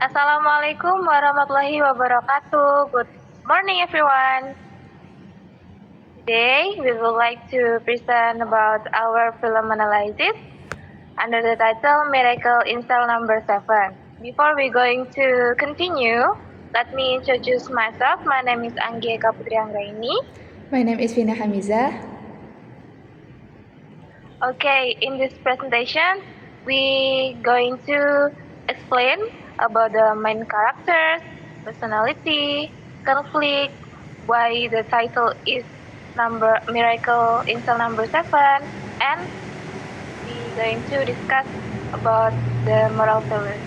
Assalamualaikum warahmatullahi wabarakatuh. Good morning, everyone. Today, we would like to present about our film analysis under the title Miracle in Cell Number 7. Before we going to continue, let me introduce myself. My name is Anggia Kaputri Anggraini. My name is Vina Hamiza. Okay, in this presentation, we going to explain about the main characters, personality, conflict, why the title is Miracle in Cell Number 7, and we going to discuss about the moral values.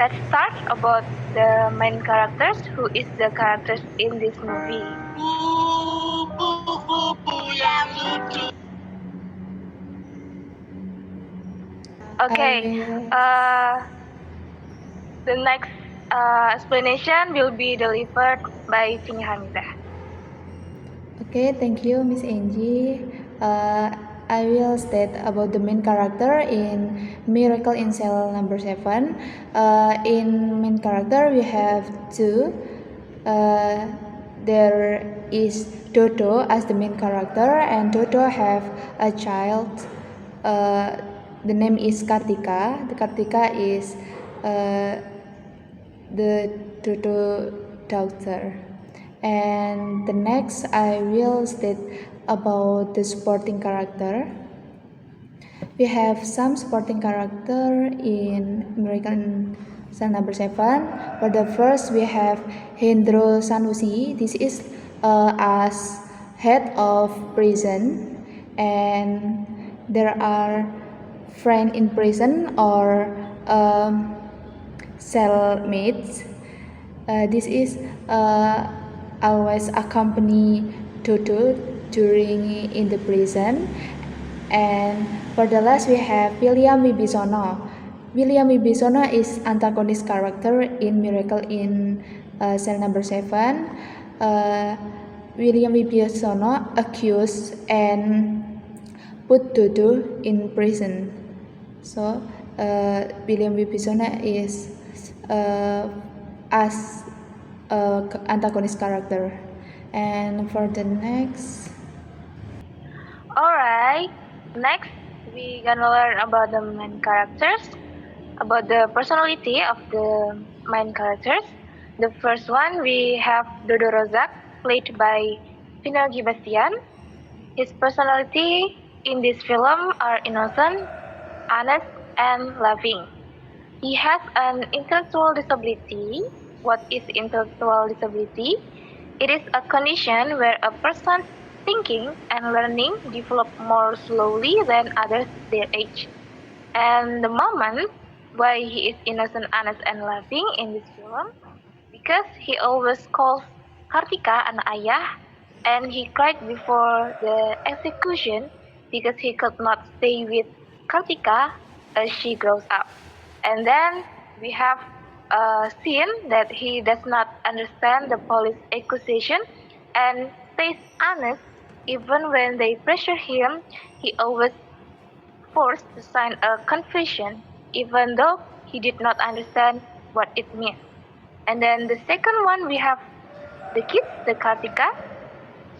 Let's start about the main characters. Who is the characters in this movie? Okay. The next explanation will be delivered by Vina Hamiza. Okay, thank you, Miss Angie. I will state about the main character in Miracle in Cell Number 7. In main character, we have two. There is Toto as the main character, and Toto have a child. The name is Kartika. The Kartika is the Toto daughter. And the next I will state about the supporting character. We have some supporting character in American Cell Number 7. For the first, we have Hendro Sanusi. This is as head of prison, and there are friends in prison or cellmates. This is always accompany Toto during in the prison. And for the last, we have William Wibisono. William Wibisono is antagonist character in Miracle in Cell Number 7. William Wibisono accused and put Toto in prison. So William Wibisono is as antagonist character. And for the next, alright, next we gonna learn about the main characters, about the personality of the main characters. The first one we have Dodo Rozak, played by Vino Gibastian. His personality in this film are innocent, honest, and loving. He has an intellectual disability. What is intellectual disability? It is a condition where a person's thinking and learning develop more slowly than others their age. And the moment why he is innocent, honest, and loving in this film, because he always calls Kartika an ayah, and he cried before the execution because he could not stay with Kartika as she grows up. And then we have a scene that he does not understand the police accusation and stays honest even when they pressure him. He always forced to sign a confession even though he did not understand what it means. And then the second one, we have the kid, the Kartika,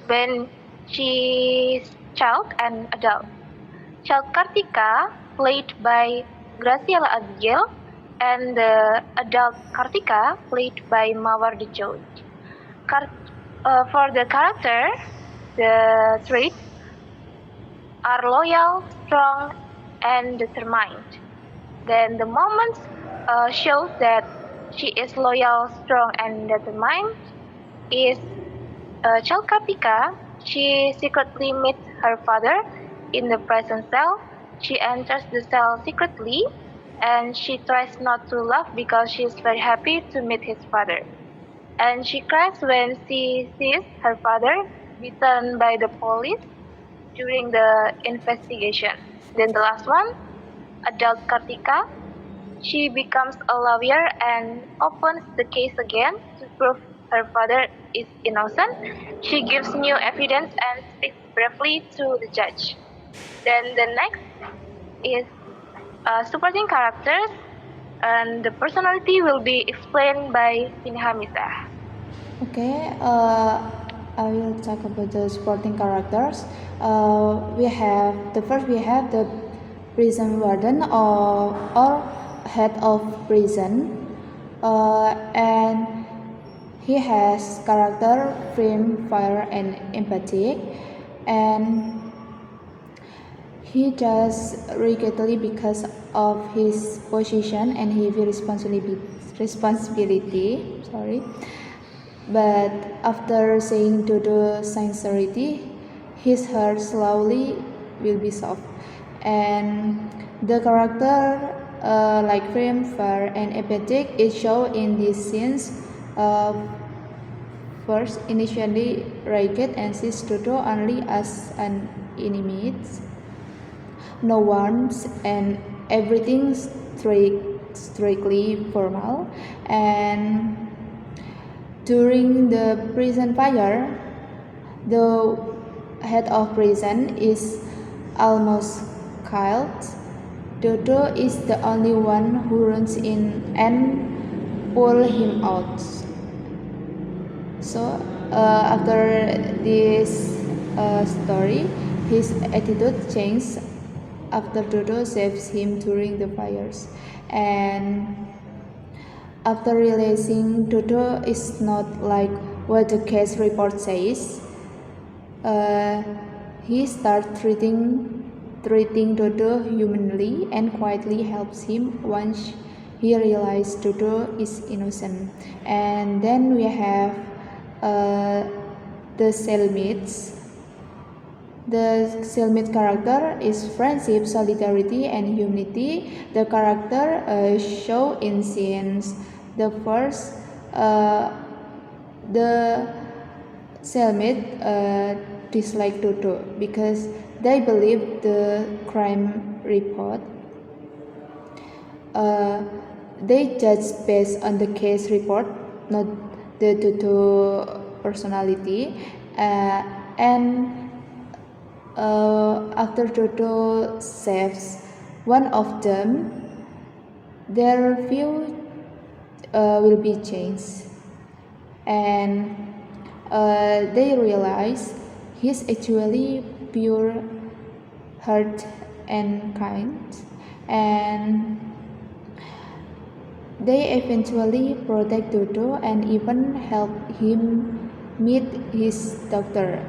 when she's child and adult. Child Kartika, played by Graciela Abigail, and the adult Kartika, played by Mawar George. For the character, the traits are loyal, strong, and determined. Then the moments shows that she is loyal, strong, and determined is child Kartika. She secretly meets her father in the prison cell. She enters the cell secretly, and she tries not to laugh because she is very happy to meet his father. And she cries when she sees her father beaten by the police during the investigation. Then the last one, adult Kartika. She becomes a lawyer and opens the case again to prove her father is innocent. She gives new evidence and speaks bravely to the judge. Then the next is supporting characters. and the personality will be explained by Hamisa. Okay, I will talk about the supporting characters. We have the prison warden or head of prison, and he has character, frame, fire, and empathic, and he does repeatedly because of his position and heavy responsibility. Sorry. But after saying to the sincerity, his heart slowly will be soft. And the character, like frame, fire, and empathic, is shown in these scenes. First, initially ragged and sees Dodo only as an enemy. No warmth and everything strictly formal. And during the prison fire, the head of prison is almost killed. Dodo is the only one who runs in and pulls him out. So after this story, his attitude changed after Dodo saves him during the fires, and after realizing Dodo is not like what the case report says, he starts treating Dodo humanly and quietly helps him once he realizes Dodo is innocent. And then we have the cellmates. The cellmate character is friendship, solidarity, and unity. The character show in scenes. The first, the cellmate dislike Dodo because they believe the crime report. They judge based on the case report, not the Dodo personality. And after Dodo saves one of them, their view will be changed, and they realize he's actually pure heart and kind, and they eventually protect Dodo and even help him meet his doctor.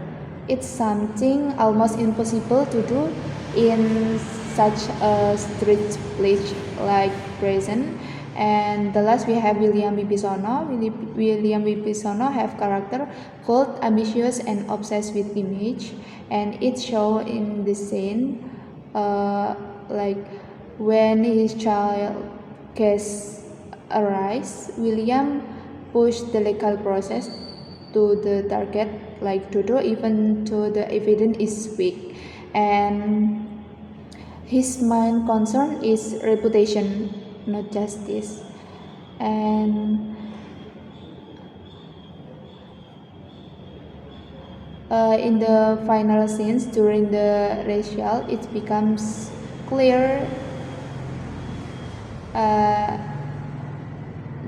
It's something almost impossible to do in such a strict place like prison. And the last we have William Wibisono. William Wibisono have character bold, ambitious, and obsessed with image, and it shows in the scene like when his child case arise, William pushed the legal process to the target like Dodo, even though the evidence is weak, and his main concern is reputation, not justice. And in the final scenes during the racial, it becomes clear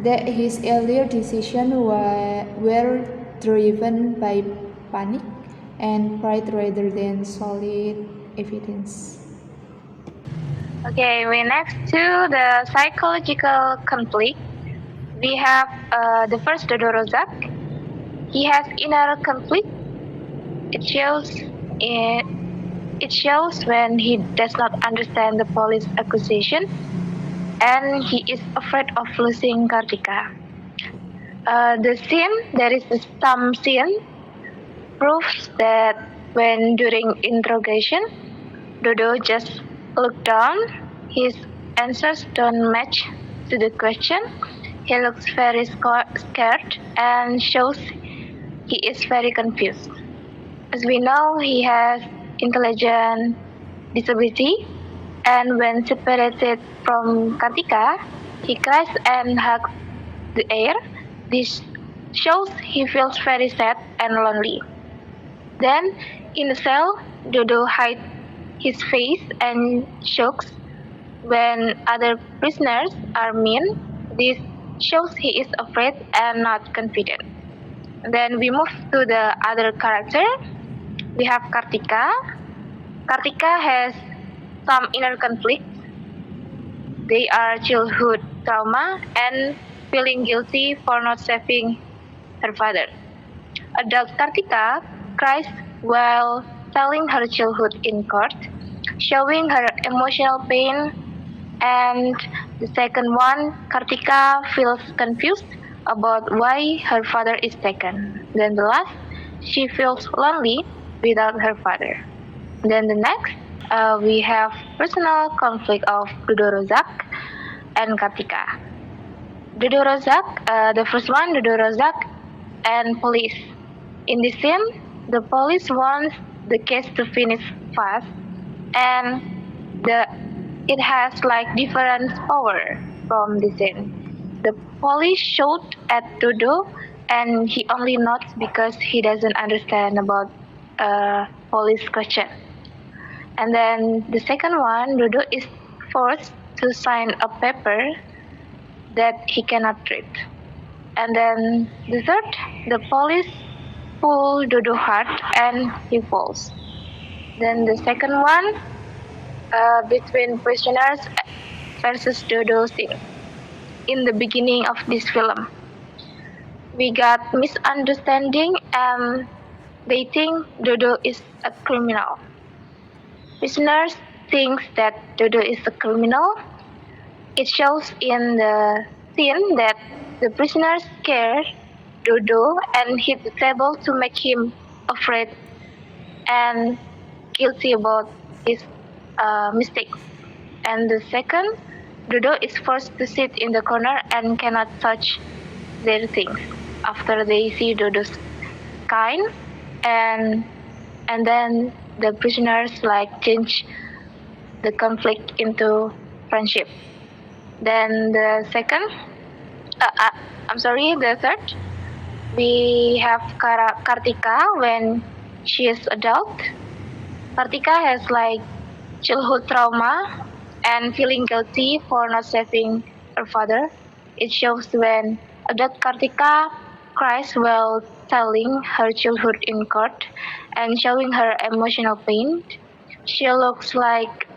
that his earlier decisions were driven by panic and pride rather than solid evidence. Okay, we next to the psychological conflict. We have the first Dodo Rozak. He has inner conflict. It shows when he does not understand the police accusation, and he is afraid of losing Kartika. There is some scene, proves that when during interrogation, Dodo just look down, his answers don't match to the question. He looks very scared and shows he is very confused. As we know, he has intelligence disability, and when separated from Kartika, he cries and hugs the air. This shows he feels very sad and lonely. Then, in the cell, Dodo hides his face and shocks When other prisoners are mean, this shows he is afraid and not confident. Then we move to the other character. We have Kartika. Kartika has some inner conflict. They are childhood trauma and feeling guilty for not saving her father. Adult Kartika cries while telling her childhood in court, showing her emotional pain. And the second one, Kartika feels confused about why her father is taken. Then the last, she feels lonely without her father. Then the next, we have personal conflict of Dudo Rozak and Kartika. Dudo Rozak, the first one, Dudo Rozak and police. In this scene, the police wants the case to finish fast, and it has like different power from the scene. The police shout at Dudo, and he only nods because he doesn't understand about police question. And then the second one, Dudo is forced to sign a paper that he cannot read. And then the third, the police pull Dudo hard and he falls. Then the second one, between prisoners versus Dudo scene. In the beginning of this film, we got misunderstanding and they think Dudo is a criminal. Prisoners think that Dudo is a criminal. It shows in the scene that the prisoners scare Dudo and hit the table to make him afraid and guilty about his mistake. And the second, Dudo is forced to sit in the corner and cannot touch their things after they see Dudo's kind, and then the prisoners like change the conflict into friendship. Then the third, we have Kartika when she is adult. Kartika has like childhood trauma and feeling guilty for not saving her father. It shows when adult Kartika cries while telling her childhood in court and showing her emotional pain. She looks like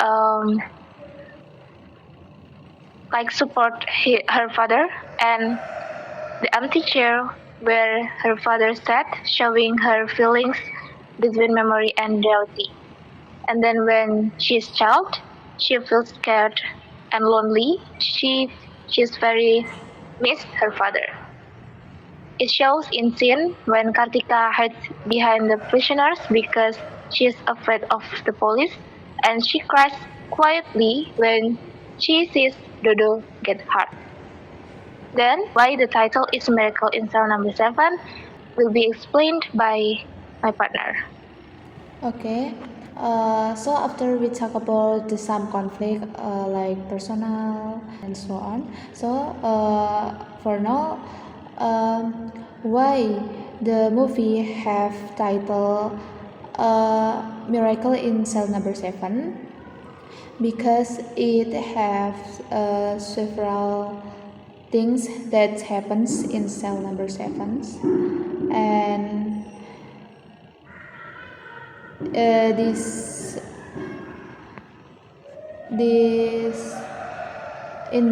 support her father, and the empty chair where her father sat, showing her feelings between memory and reality. And then when she's child, she feels scared and lonely. She's very missed her father. It shows in scene when Kartika hides behind the prisoners because she is afraid of the police, and she cries quietly when she sees Dudo get hurt. Then, why the title is Miracle in Cell Number 7 will be explained by my partner. Okay, so after we talk about some conflict like personal and so on, so for now, why the movie have title Miracle in Cell Number 7? Because it have several things that happens in cell number 7, and in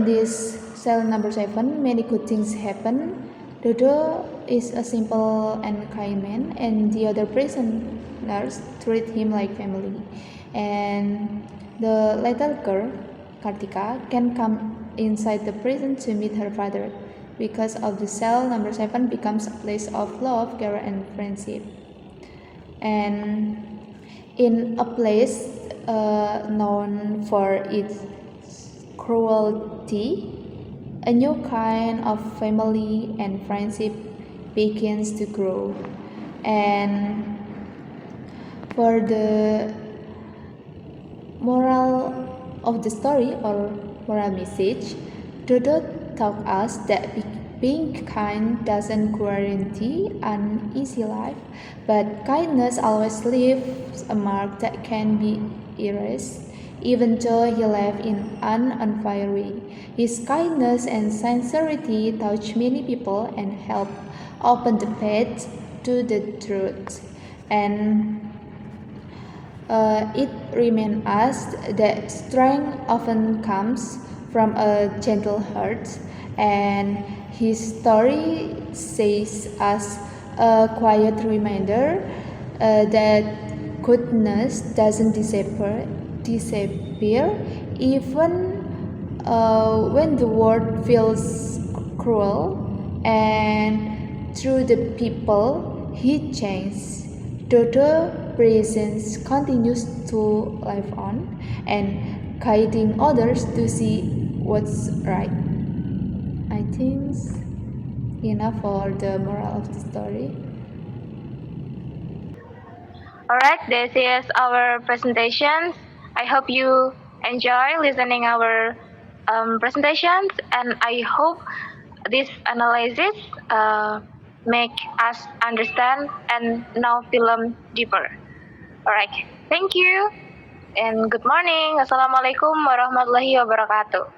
this cell number 7 many good things happen. Dudo is a simple and kind man, and the other prisoners treat him like family. And the little girl, Kartika, can come inside the prison to meet her father. Because of the cell number 7 becomes a place of love, care, and friendship. And in a place known for its cruelty, a new kind of family and friendship begins to grow. And for the moral of the story or moral message, Dudo taught us that being kind doesn't guarantee an easy life, but kindness always leaves a mark that can be erased. even though he lived in an unfair way. His kindness and sincerity touched many people and helped open the path to the truth. And it reminds us that strength often comes from a gentle heart, and his story says us a quiet reminder that goodness doesn't disappear even when the world feels cruel, and through the people he changed. Dodo presence continues to live on and guiding others to see what's right. I think enough for the moral of the story. Alright, this is our presentation. I hope you enjoy listening our presentations, and I hope this analysis make us understand and know film deeper. Alright, thank you and good morning. Assalamualaikum warahmatullahi wabarakatuh.